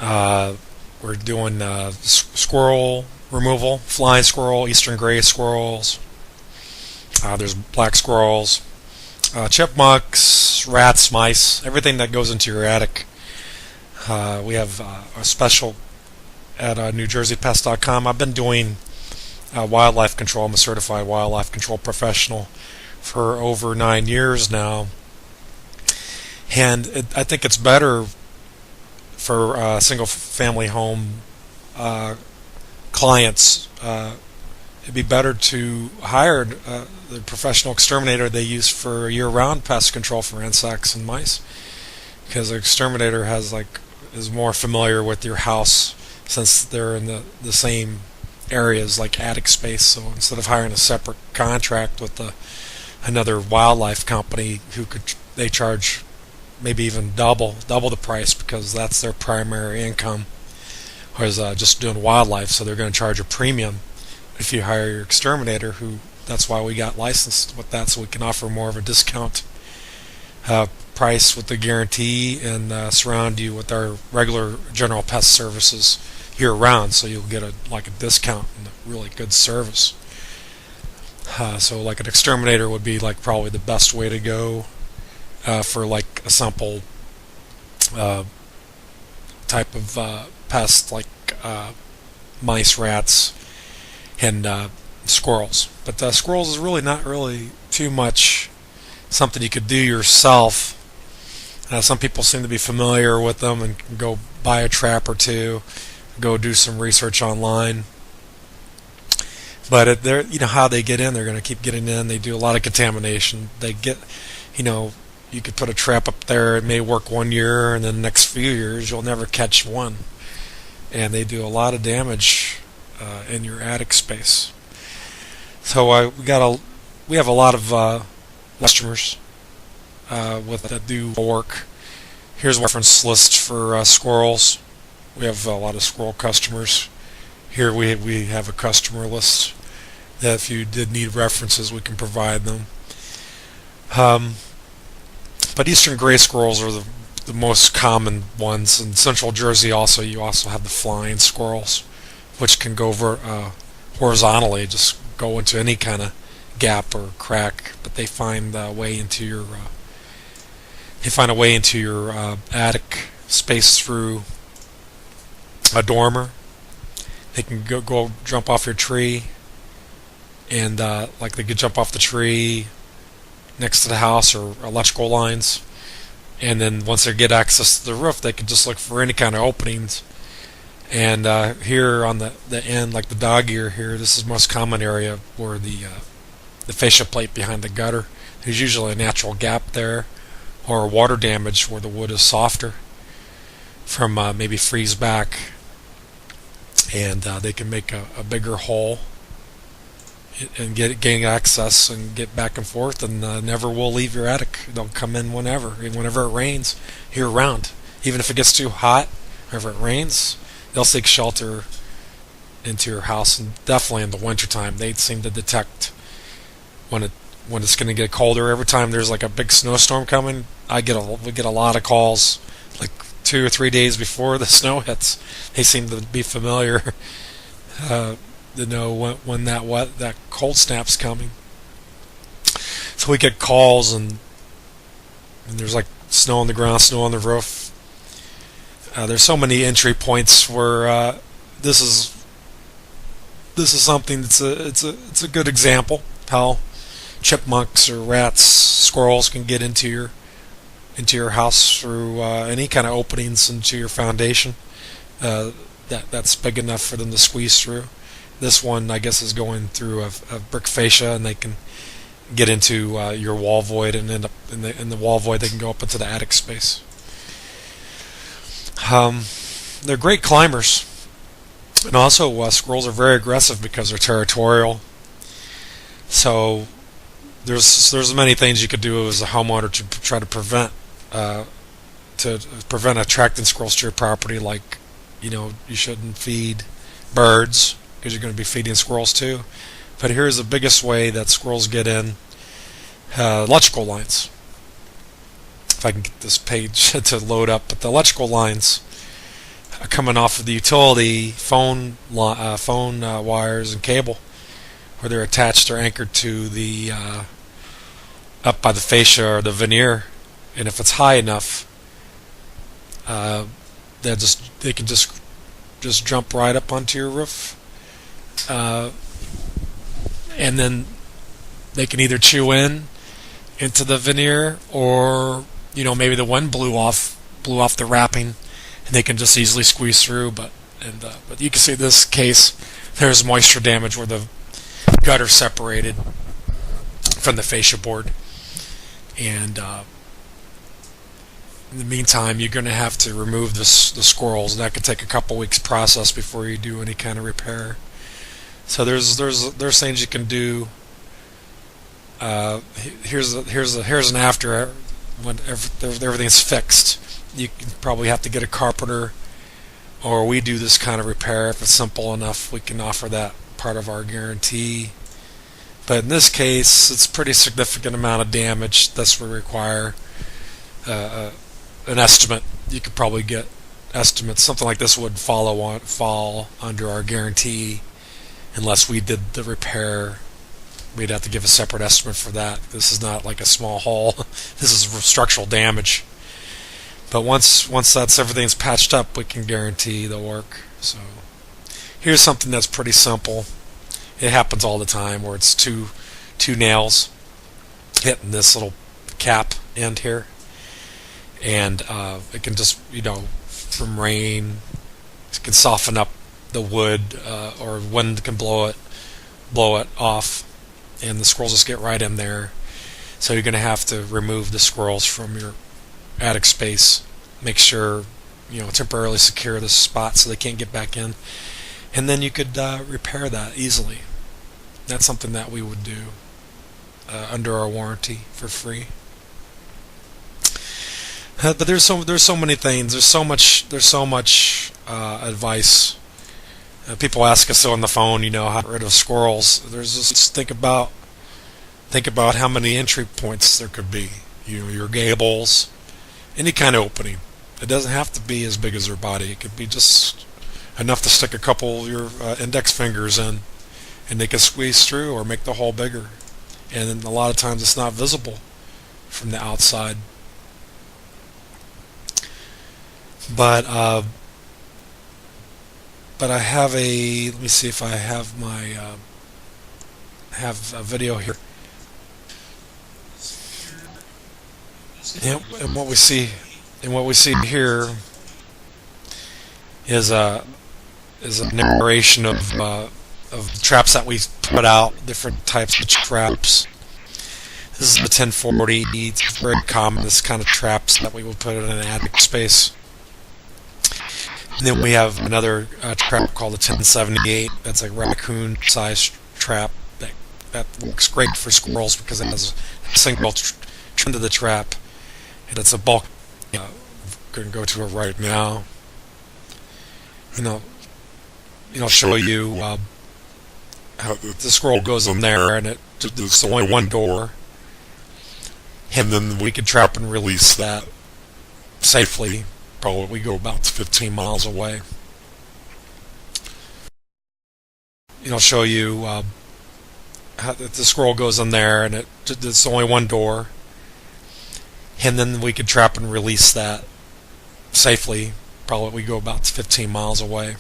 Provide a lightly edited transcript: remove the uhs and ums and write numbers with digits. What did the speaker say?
We're doing squirrel removal, flying squirrel, eastern gray squirrels. There's black squirrels, chipmunks, rats, mice, everything that goes into your attic. We have a special at NewJerseyPest.com. I've been doing wildlife control. I'm a certified wildlife control professional for over 9 years now, and I think it's better for single-family home clients. It'd be better to hire the professional exterminator they use for year-round pest control for insects and mice, because the exterminator is more familiar with your house since they're in the same areas like attic space. So instead of hiring a separate contract with another wildlife company they charge maybe even double the price because that's their primary income, whereas just doing wildlife, so they're going to charge a premium if you hire your exterminator. That's why we got licensed with that, so we can offer more of a discount price with the guarantee and surround you with our regular general pest services year round, so you'll get a discount and a really good service. So like an exterminator would be probably the best way to go for a simple type of pest like mice, rats, and squirrels. But squirrels is really not really too much something you could do yourself. Some people seem to be familiar with them and can go buy a trap or two, go do some research online. But how they get in, they're going to keep getting in. They do a lot of contamination. They get, you could put a trap up there. It may work 1 year, and then the next few years you'll never catch one. And they do a lot of damage in your attic space. So we have a lot of customers that do work. Here's a reference list for squirrels. We have a lot of squirrel customers. Here we have a customer list that if you did need references, we can provide them. But eastern gray squirrels are the most common ones. In central Jersey you also have the flying squirrels, which can go horizontally, just go into any kind of gap or crack, but they find a way into your attic space through a dormer. They can go jump off your tree, and they could jump off the tree next to the house or electrical lines, and then once they get access to the roof, they can just look for any kind of openings. And here on the end, like the dog ear here, this is the most common area where the fascia plate behind the gutter. There's usually a natural gap there, or water damage where the wood is softer from maybe freeze back, and they can make a bigger hole and gain access and get back and forth, and never will leave your attic. They'll come in whenever it rains year round. Even if it gets too hot, or if it rains, they'll seek shelter into your house. And definitely in the wintertime, they seem to detect when it's going to get colder. Every time there's a big snowstorm coming, we get a lot of calls 2 or 3 days before the snow hits. They seem to be familiar to know when that cold snap's coming. So we get calls, and there's snow on the ground, snow on the roof. There's so many entry points where this is something it's a good example how chipmunks or rats, squirrels can get into your house through any kind of openings into your foundation that's big enough for them to squeeze through. This one, I guess, is going through a brick fascia, and they can get into your wall void, and end up in the wall void. They can go up into the attic space. They're great climbers, and also squirrels are very aggressive because they're territorial. So there's many things you could do as a homeowner to try to prevent attracting squirrels to your property. You shouldn't feed birds, because you're going to be feeding squirrels too. But here's the biggest way that squirrels get in: electrical lines. If I can get this page to load up, but the electrical lines, coming off of the utility phone wires and cable, where they're attached or anchored to the up by the fascia or the veneer. And if it's high enough, they can just jump right up onto your roof, and then they can either chew into the veneer, or maybe the wind blew off the wrapping, and they can just easily squeeze through. But you can see this case, there's moisture damage where the gutter separated from the fascia board, and in the meantime, you're going to have to remove the squirrels, and that could take a couple weeks process before you do any kind of repair. So there's things you can do. Here's an after when everything's fixed. You can probably have to get a carpenter, or we do this kind of repair. If it's simple enough, we can offer that part of our guarantee. But in this case, it's a pretty significant amount of damage. That's what we require an estimate. You could probably get estimates. Something like this would fall under our guarantee unless we did the repair. We'd have to give a separate estimate for that. This is not like a small hole. This is structural damage. But once everything's patched up, we can guarantee the work. So here's something that's pretty simple. It happens all the time, where it's two nails hitting this little cap end here, and it can just from rain, it can soften up the wood, or wind can blow it off, and the squirrels just get right in there. So you're going to have to remove the squirrels from your attic space. Make sure temporarily secure the spot so they can't get back in, and then you could repair that easily. That's something that we would do under our warranty for free. But there's so many things. There's so much advice. People ask us on the phone, how to get rid of squirrels. There's just think about how many entry points there could be. Your gables, any kind of opening. It doesn't have to be as big as their body. It could be just enough to stick a couple of your index fingers in, and they can squeeze through or make the hole bigger. And then a lot of times it's not visible from the outside. But I have let me see if I have my have a video here. Yep, and what we see here is a narration of traps that we put out, different types of traps. This is the 1040. It's very common, this kind of traps that we will put in an attic space. And then we have another trap called the 1078. That's a raccoon-sized trap that works great for squirrels because it has a single trend to the trap, and it's a bulk. I'm going to go to it right now. Show you how the squirrel goes in there, and it's only one door, and then we can trap and release that safely. Probably we go about 15 miles away. Show you how the squirrel goes in there, and it's only one door, and then we can trap and release that safely. Probably we go about 15 miles away.